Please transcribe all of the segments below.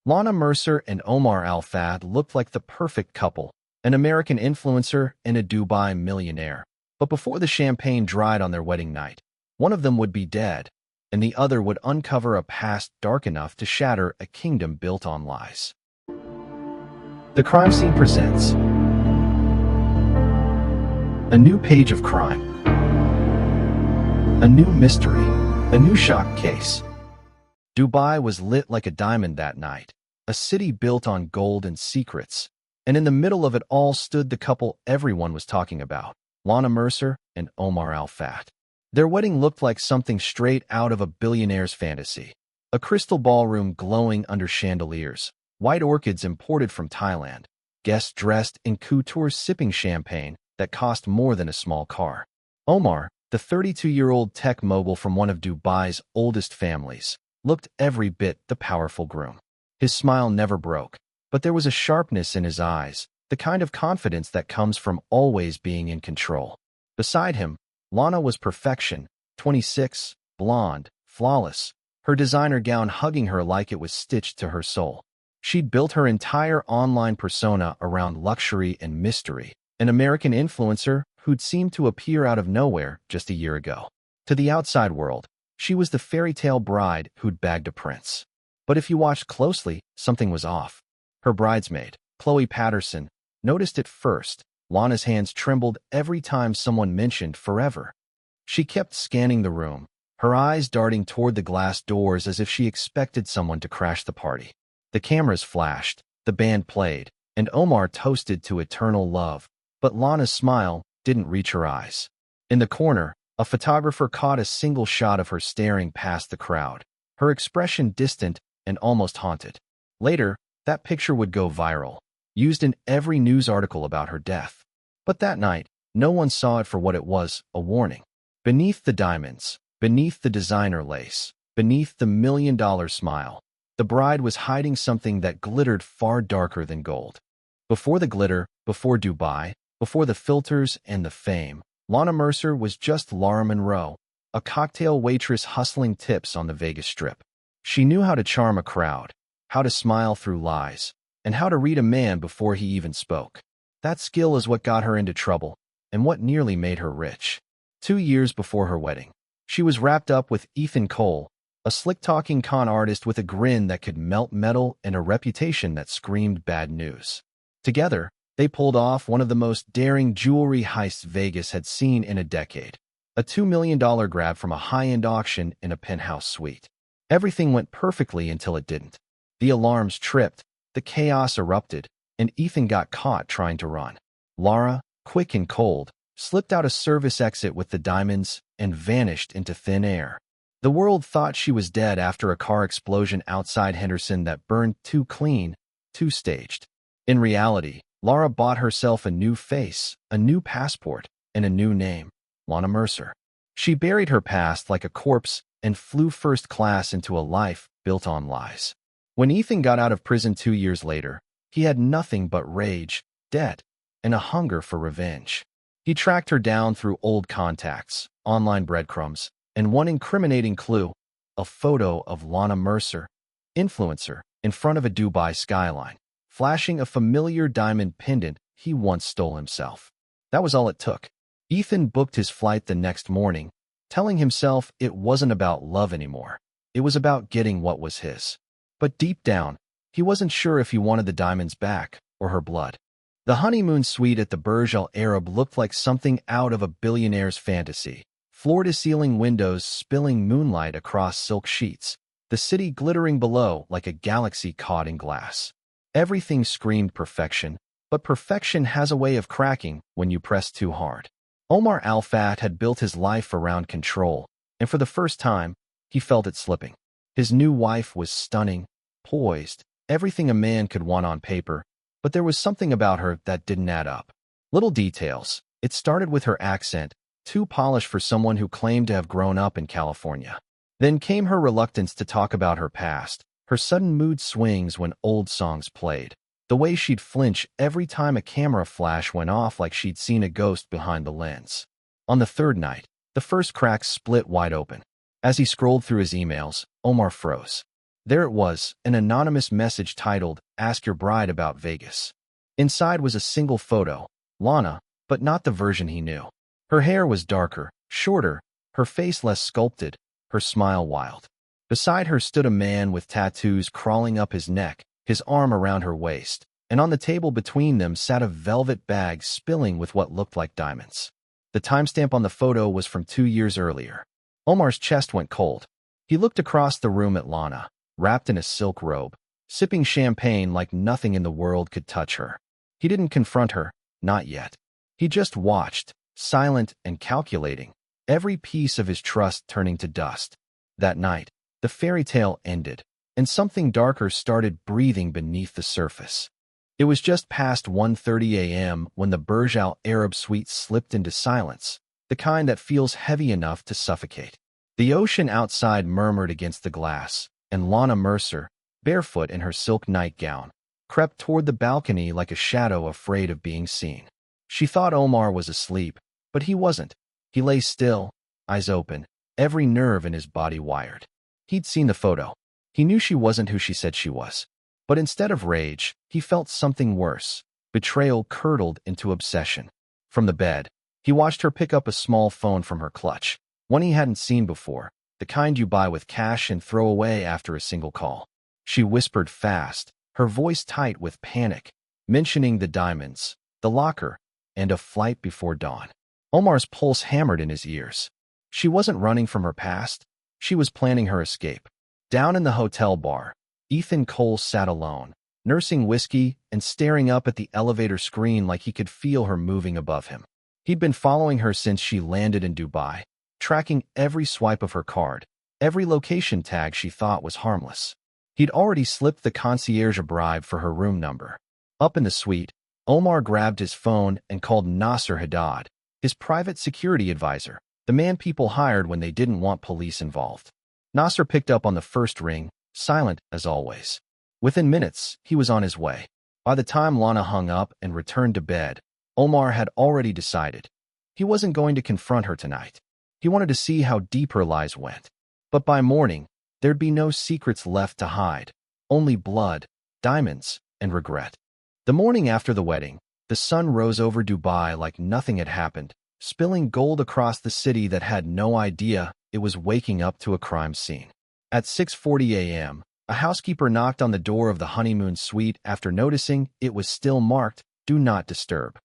Lana Mercer and Omar Al-Fahed looked like the perfect couple, an American influencer and a Dubai millionaire. But before the champagne dried on their wedding night, one of them would be dead, and the other would uncover a past dark enough to shatter a kingdom built on lies. The Crime Scene presents a new page of crime, a new mystery, a new shock case. Dubai was lit like a diamond that night, a city built on gold and secrets, and in the middle of it all stood the couple everyone was talking about, Lana Mercer and Omar Al-Fahed. Their wedding looked like something straight out of a billionaire's fantasy. A crystal ballroom glowing under chandeliers, white orchids imported from Thailand, guests dressed in couture sipping champagne that cost more than a small car. Omar, the 32-year-old tech mogul from one of Dubai's oldest families, looked every bit the powerful groom. His smile never broke, but there was a sharpness in his eyes, the kind of confidence that comes from always being in control. Beside him, Lana was perfection, 26, blonde, flawless, her designer gown hugging her like it was stitched to her soul. She'd built her entire online persona around luxury and mystery, an American influencer who'd seemed to appear out of nowhere just a year ago. To the outside world, she was the fairytale bride who'd bagged a prince. But if you watched closely, something was off. Her bridesmaid, Chloe Patterson, noticed it first. Lana's hands trembled every time someone mentioned forever. She kept scanning the room, her eyes darting toward the glass doors as if she expected someone to crash the party. The cameras flashed, the band played, and Omar toasted to eternal love, but Lana's smile didn't reach her eyes. In the corner, a photographer caught a single shot of her staring past the crowd, her expression distant and almost haunted. Later, that picture would go viral, used in every news article about her death. But that night, no one saw it for what it was, a warning. Beneath the diamonds, beneath the designer lace, beneath the million-dollar smile, the bride was hiding something that glittered far darker than gold. Before the glitter, before Dubai, before the filters and the fame, Lana Mercer was just Laura Monroe, a cocktail waitress hustling tips on the Vegas Strip. She knew how to charm a crowd, how to smile through lies, and how to read a man before he even spoke. That skill is what got her into trouble, and what nearly made her rich. 2 years before her wedding, she was wrapped up with Ethan Cole, a slick-talking con artist with a grin that could melt metal and a reputation that screamed bad news. Together, they pulled off one of the most daring jewelry heists Vegas had seen in a decade. A $2 million grab from a high-end auction in a penthouse suite. Everything went perfectly until it didn't. The alarms tripped, the chaos erupted, and Ethan got caught trying to run. Laura, quick and cold, slipped out a service exit with the diamonds and vanished into thin air. The world thought she was dead after a car explosion outside Henderson that burned too clean, too staged. In reality, Laura bought herself a new face, a new passport, and a new name, Lana Mercer. She buried her past like a corpse and flew first class into a life built on lies. When Ethan got out of prison 2 years later, he had nothing but rage, debt, and a hunger for revenge. He tracked her down through old contacts, online breadcrumbs, and one incriminating clue, a photo of Lana Mercer, influencer, in front of a Dubai skyline, flashing a familiar diamond pendant he once stole himself. That was all it took. Ethan booked his flight the next morning, telling himself it wasn't about love anymore. It was about getting what was his. But deep down, he wasn't sure if he wanted the diamonds back or her blood. The honeymoon suite at the Burj Al Arab looked like something out of a billionaire's fantasy. Floor-to-ceiling windows spilling moonlight across silk sheets, the city glittering below like a galaxy caught in glass. Everything screamed perfection, but perfection has a way of cracking when you press too hard. Omar Al-Fahed had built his life around control, and for the first time, he felt it slipping. His new wife was stunning, poised, everything a man could want on paper, but there was something about her that didn't add up. Little details. It started with her accent, too polished for someone who claimed to have grown up in California. Then came her reluctance to talk about her past, her sudden mood swings when old songs played, the way she'd flinch every time a camera flash went off like she'd seen a ghost behind the lens. On the third night, the first crack split wide open. As he scrolled through his emails, Omar froze. There it was, an anonymous message titled, "Ask Your Bride About Vegas." Inside was a single photo, Lana, but not the version he knew. Her hair was darker, shorter, her face less sculpted, her smile wild. Beside her stood a man with tattoos crawling up his neck, his arm around her waist, and on the table between them sat a velvet bag spilling with what looked like diamonds. The timestamp on the photo was from 2 years earlier. Omar's chest went cold. He looked across the room at Lana, wrapped in a silk robe, sipping champagne like nothing in the world could touch her. He didn't confront her, not yet. He just watched, silent and calculating, every piece of his trust turning to dust. That night, the fairy tale ended, and something darker started breathing beneath the surface. It was just past 1:30 a.m. when the Burj Al Arab suite slipped into silence, the kind that feels heavy enough to suffocate. The ocean outside murmured against the glass, and Lana Mercer, barefoot in her silk nightgown, crept toward the balcony like a shadow afraid of being seen. She thought Omar was asleep, but he wasn't. He lay still, eyes open, every nerve in his body wired. He'd seen the photo. He knew she wasn't who she said she was. But instead of rage, he felt something worse. Betrayal curdled into obsession. From the bed, he watched her pick up a small phone from her clutch, one he hadn't seen before, the kind you buy with cash and throw away after a single call. She whispered fast, her voice tight with panic, mentioning the diamonds, the locker, and a flight before dawn. Omar's pulse hammered in his ears. She wasn't running from her past. She was planning her escape. Down in the hotel bar, Ethan Cole sat alone, nursing whiskey and staring up at the elevator screen like he could feel her moving above him. He'd been following her since she landed in Dubai, tracking every swipe of her card, every location tag she thought was harmless. He'd already slipped the concierge a bribe for her room number. Up in the suite, Omar grabbed his phone and called Nasser Haddad, his private security advisor, the man people hired when they didn't want police involved. Nasser picked up on the first ring, silent as always. Within minutes, he was on his way. By the time Lana hung up and returned to bed, Omar had already decided. He wasn't going to confront her tonight. He wanted to see how deep her lies went. But by morning, there'd be no secrets left to hide, only blood, diamonds, and regret. The morning after the wedding, the sun rose over Dubai like nothing had happened, spilling gold across the city that had no idea it was waking up to a crime scene. At 6:40 a.m., a housekeeper knocked on the door of the honeymoon suite after noticing it was still marked, "Do Not Disturb."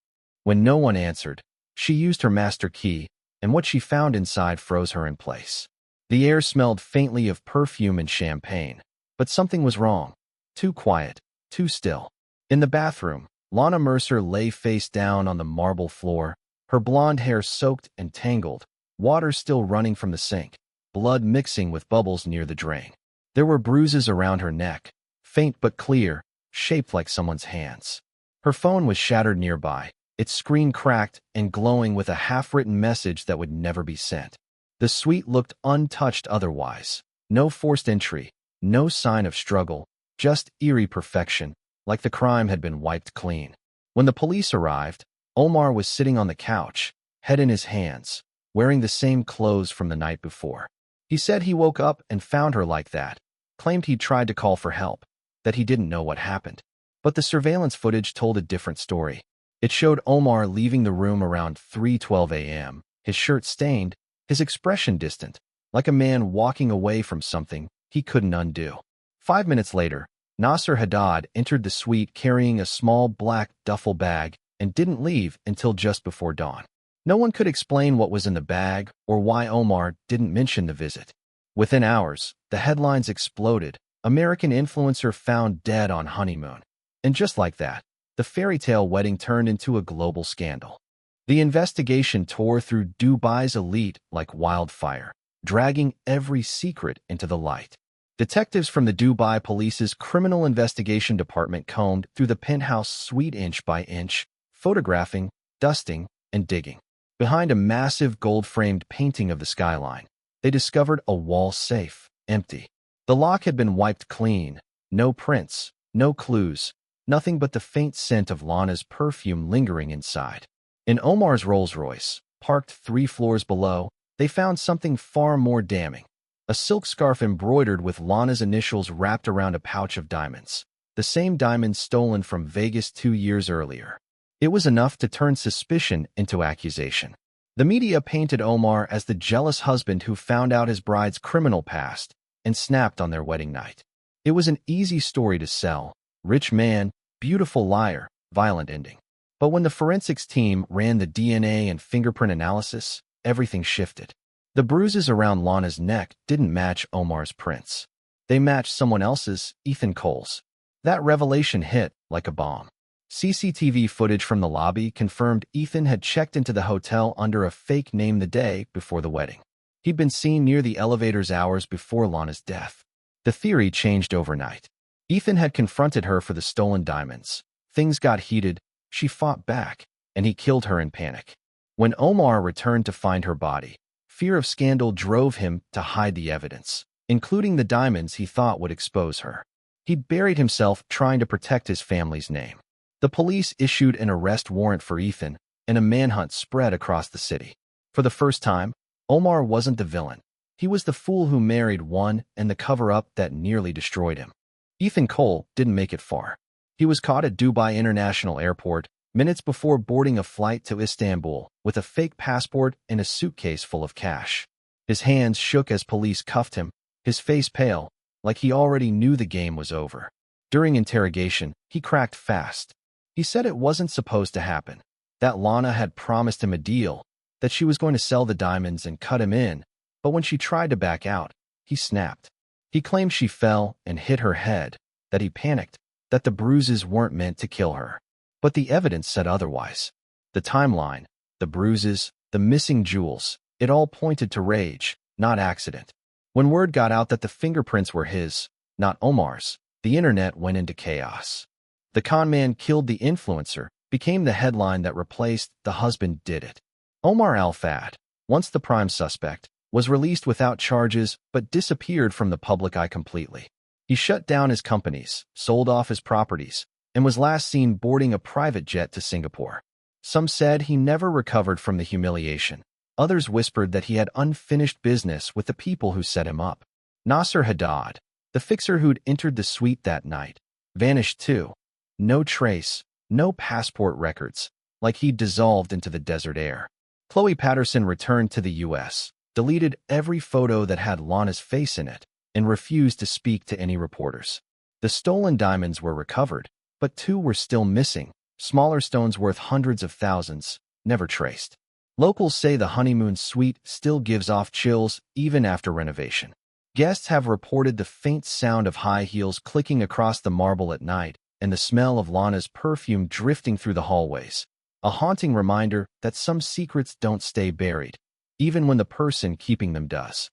When no one answered, she used her master key, and what she found inside froze her in place. The air smelled faintly of perfume and champagne, but something was wrong. Too quiet, too still. In the bathroom, Lana Mercer lay face down on the marble floor, her blonde hair soaked and tangled, water still running from the sink, blood mixing with bubbles near the drain. There were bruises around her neck, faint but clear, shaped like someone's hands. Her phone was shattered nearby, its screen cracked and glowing with a half-written message that would never be sent. The suite looked untouched otherwise. No forced entry, no sign of struggle, just eerie perfection, like the crime had been wiped clean. When the police arrived, Omar was sitting on the couch, head in his hands, wearing the same clothes from the night before. He said he woke up and found her like that, claimed he'd tried to call for help, that he didn't know what happened. But the surveillance footage told a different story. It showed Omar leaving the room around 3:12 a.m., his shirt stained, his expression distant, like a man walking away from something he couldn't undo. 5 minutes later, Nasser Haddad entered the suite carrying a small black duffel bag and didn't leave until just before dawn. No one could explain what was in the bag or why Omar didn't mention the visit. Within hours, the headlines exploded. American influencer found dead on honeymoon. And just like that, the fairy tale wedding turned into a global scandal. The investigation tore through Dubai's elite like wildfire, dragging every secret into the light. Detectives from the Dubai Police's Criminal Investigation Department combed through the penthouse suite inch by inch, photographing, dusting, and digging. Behind a massive gold-framed painting of the skyline, they discovered a wall safe, empty. The lock had been wiped clean, no prints, no clues, nothing but the faint scent of Lana's perfume lingering inside. In Omar's Rolls-Royce, parked 3 floors below, they found something far more damning. A silk scarf embroidered with Lana's initials wrapped around a pouch of diamonds. The same diamonds stolen from Vegas 2 years earlier. It was enough to turn suspicion into accusation. The media painted Omar as the jealous husband who found out his bride's criminal past and snapped on their wedding night. It was an easy story to sell. Rich man, beautiful liar, violent ending. But when the forensics team ran the DNA and fingerprint analysis, everything shifted. The bruises around Lana's neck didn't match Omar's prints. They matched someone else's, Ethan Cole's. That revelation hit like a bomb. CCTV footage from the lobby confirmed Ethan had checked into the hotel under a fake name the day before the wedding. He'd been seen near the elevators hours before Lana's death. The theory changed overnight. Ethan had confronted her for the stolen diamonds. Things got heated, she fought back, and he killed her in panic. When Omar returned to find her body, fear of scandal drove him to hide the evidence, including the diamonds he thought would expose her. He buried himself trying to protect his family's name. The police issued an arrest warrant for Ethan, and a manhunt spread across the city. For the first time, Omar wasn't the villain. He was the fool who married one and the cover-up that nearly destroyed him. Ethan Cole didn't make it far. He was caught at Dubai International Airport minutes before boarding a flight to Istanbul with a fake passport and a suitcase full of cash. His hands shook as police cuffed him, his face pale, like he already knew the game was over. During interrogation, he cracked fast. He said it wasn't supposed to happen, that Lana had promised him a deal, that she was going to sell the diamonds and cut him in, but when she tried to back out, he snapped. He claimed she fell and hit her head, that he panicked, that the bruises weren't meant to kill her. But the evidence said otherwise. The timeline, the bruises, the missing jewels, it all pointed to rage, not accident. When word got out that the fingerprints were his, not Omar's, the internet went into chaos. The con man killed the influencer became the headline that replaced the husband did it. Omar Al-Fahed, once the prime suspect, was released without charges but disappeared from the public eye completely. He shut down his companies, sold off his properties, and was last seen boarding a private jet to Singapore. Some said he never recovered from the humiliation. Others whispered that he had unfinished business with the people who set him up. Nasser Haddad, the fixer who'd entered the suite that night, vanished too. No trace, no passport records, like he'd dissolved into the desert air. Chloe Patterson returned to the U.S., deleted every photo that had Lana's face in it, and refused to speak to any reporters. The stolen diamonds were recovered, but 2 were still missing, smaller stones worth hundreds of thousands, never traced. Locals say the honeymoon suite still gives off chills even after renovation. Guests have reported the faint sound of high heels clicking across the marble at night and the smell of Lana's perfume drifting through the hallways, a haunting reminder that some secrets don't stay buried, even when the person keeping them does.